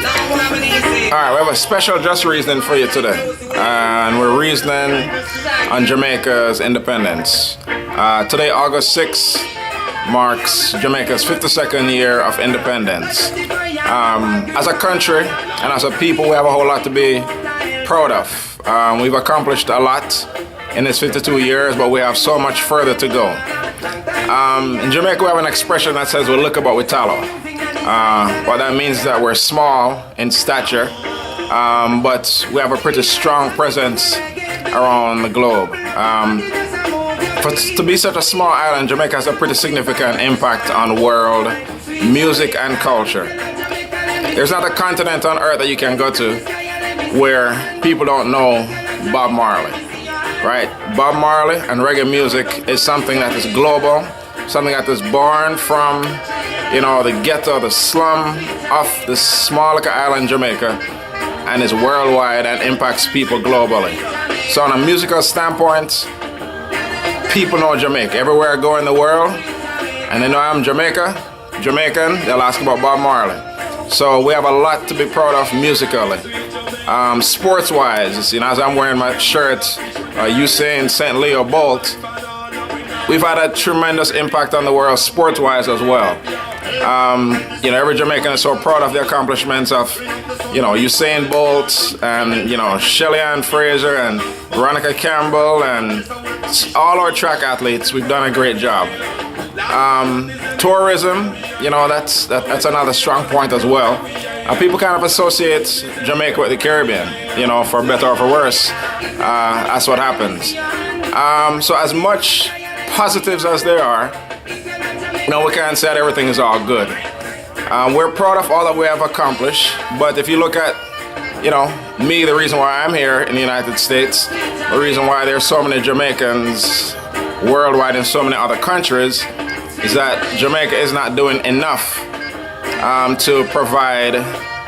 Alright, we have a special just reasoning for you today. And we're reasoning on Jamaica's independence. Today, August 6th, marks Jamaica's 52nd year of independence. As a country and as a people, we have a whole lot to be proud of. We've accomplished a lot in this 52 years, but we have so much further to go. In Jamaica, we have an expression that says, we look about we tallow. What that means is that we're small in stature, but we have a pretty strong presence around the globe. To be such a small island, Jamaica has a pretty significant impact on world music and culture. There's not a continent on earth that you can go to where people don't know Bob Marley, right? Bob Marley and reggae music is something that is global, something that is born from, the ghetto, the slum of the small little island Jamaica, and is worldwide and impacts people globally. So on a musical standpoint, people know Jamaica. Everywhere I go in the world, and they know I'm Jamaican, they'll ask about Bob Marley. So we have a lot to be proud of musically. Sports-wise, as I'm wearing my shirt, Usain St. Leo Bolt, we've had a tremendous impact on the world sports-wise as well. Every Jamaican is so proud of the accomplishments of, Usain Bolt and, Shelly-Ann Fraser and Veronica Campbell and all our track athletes. We've done a great job. Tourism, that's another strong point as well. People kind of associate Jamaica with the Caribbean, for better or for worse. That's what happens. So as much positives as there are, we can't say that everything is all good. We're proud of all that we have accomplished, but if you look at, me, the reason why I'm here in the United States, the reason why there's so many Jamaicans worldwide in so many other countries, is that Jamaica is not doing enough to provide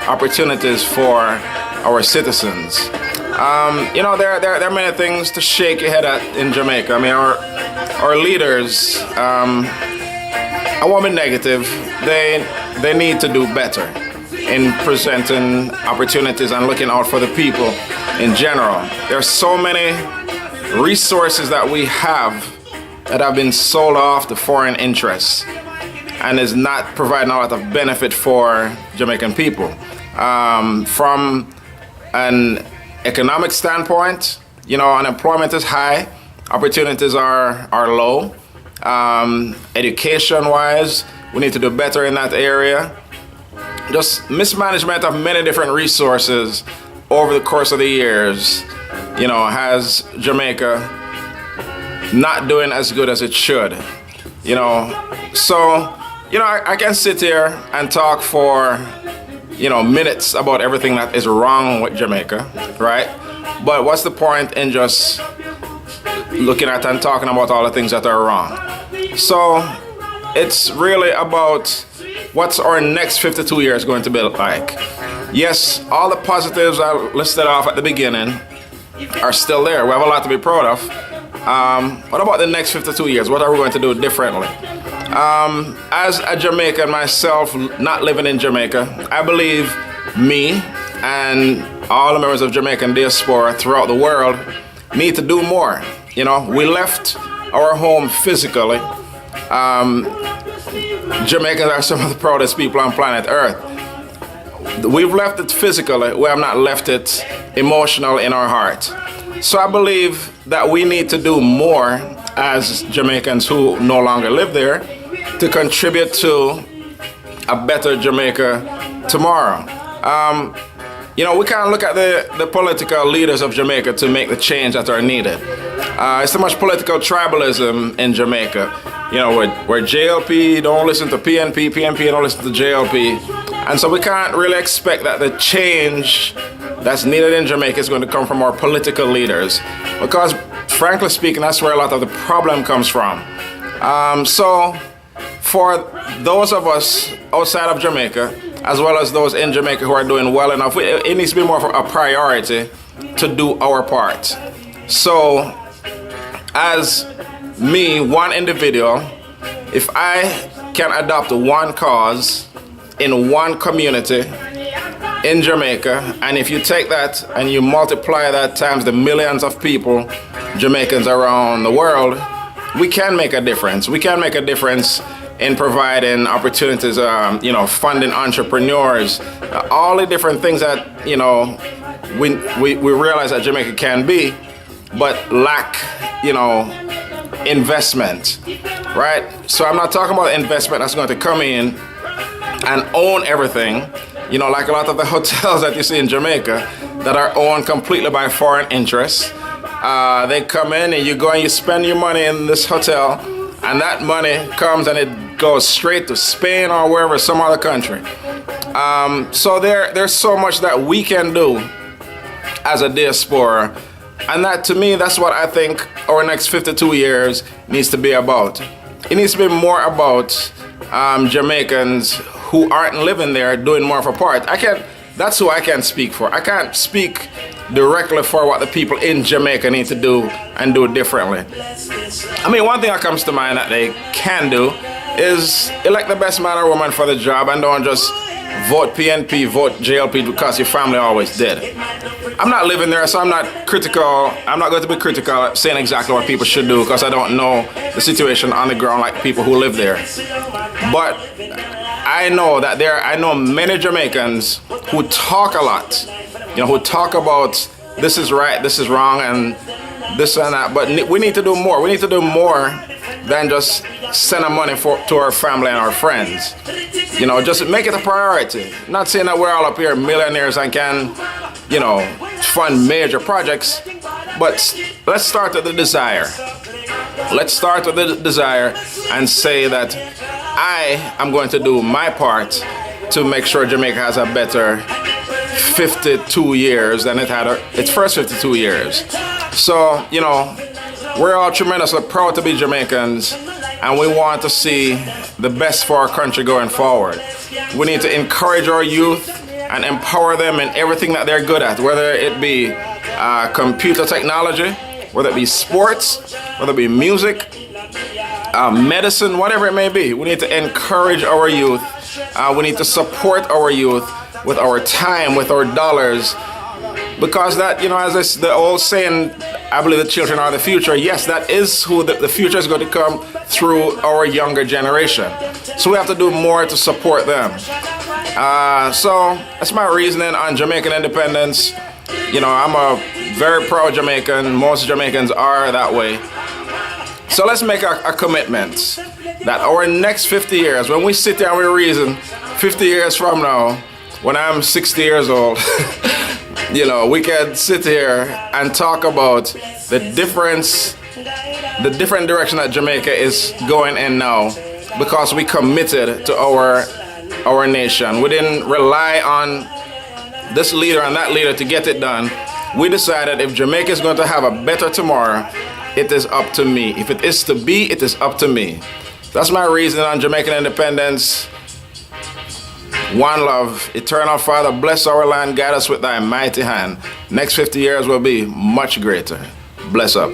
opportunities for our citizens. There are many things to shake your head at in Jamaica. I mean, our leaders, I won't be negative, they need to do better in presenting opportunities and looking out for the people in general. There are so many resources that we have that have been sold off to foreign interests and is not providing a lot of benefit for Jamaican people. From an economic standpoint, unemployment is high, opportunities are low. Education-wise, we need to do better in that area. Just mismanagement of many different resources over the course of the years, has Jamaica not doing as good as it should. I can sit here and talk for, minutes about everything that is wrong with Jamaica, right? But what's the point in just looking at and talking about all the things that are wrong? So it's really about what's our next 52 years going to be like. Yes, all the positives I listed off at the beginning are still there. We have a lot to be proud of. What about the next 52 years? What are we going to do differently? As a Jamaican myself, not living in Jamaica, I believe me and all the members of Jamaican diaspora throughout the world need to do more. We left our home physically. Jamaicans are some of the proudest people on planet Earth. We've left it physically, we have not left it emotional in our heart. So I believe that we need to do more as Jamaicans who no longer live there to contribute to a better Jamaica tomorrow. We can't look at the political leaders of Jamaica to make the change that are needed. It's so much political tribalism in Jamaica. Where JLP don't listen to PNP, PNP don't listen to JLP. And so we can't really expect that the change that's needed in Jamaica is going to come from our political leaders. Because, frankly speaking, that's where a lot of the problem comes from. So, for those of us outside of Jamaica, as well as those in Jamaica who are doing well enough, it needs to be more of a priority to do our part. So, as me, one individual, if I can adopt one cause in one community in Jamaica, and if you take that and you multiply that times the millions of people, Jamaicans around the world, we can make a difference. We can make a difference in providing opportunities, funding entrepreneurs, all the different things that, we realize that Jamaica can be, but lack, investment, right? So I'm not talking about investment that's going to come in and own everything, like a lot of the hotels that you see in Jamaica that are owned completely by foreign interests. They come in and you go and you spend your money in this hotel, and that money comes and it goes straight to Spain or wherever, some other country. So there's so much that we can do as a diaspora, and that, to me, that's what I think our next 52 years needs to be about. It needs to be more about Jamaicans who aren't living there doing more of a part. That's who I can speak for. I can't speak directly for what the people in Jamaica need to do and do differently. I mean, one thing that comes to mind that they can do is elect the best man or woman for the job, and don't just vote PNP, vote JLP because your family always did. I'm not living there, so I'm not critical. I'm not going to be critical saying exactly what people should do because I don't know the situation on the ground like people who live there. But I know that I know many Jamaicans who talk a lot, who talk about this is right, this is wrong, and this and that. But we need to do more. We need to do more than just send our money to our family and our friends. Just make it a priority. Not saying that we're all up here millionaires and can, fund major projects, but let's start with the desire. Let's start with the desire and say that I am going to do my part to make sure Jamaica has a better 52 years than it had its first 52 years. So, we're all tremendously proud to be Jamaicans, and we want to see the best for our country going forward. We need to encourage our youth and empower them in everything that they're good at, whether it be computer technology, whether it be sports, whether it be music, medicine, whatever it may be. We need to encourage our youth. We need to support our youth with our time, with our dollars, because that, as the old saying, I believe the children are the future. Yes, that is who the future is going to come through our younger generation. So we have to do more to support them. So that's my reasoning on Jamaican independence. I'm a very proud Jamaican. Most Jamaicans are that way. So let's make a commitment that our next 50 years, when we sit there and we reason 50 years from now, when I'm 60 years old, we can sit here and talk about the different direction that Jamaica is going in now, because we committed to our nation. We didn't rely on this leader and that leader to get it done. We decided if Jamaica is going to have a better tomorrow, it is up to me. If it is to be, it is up to me. That's my reason on Jamaican independence. One love. Eternal Father, bless our land, guide us with thy mighty hand. Next 50 years will be much greater. Bless up.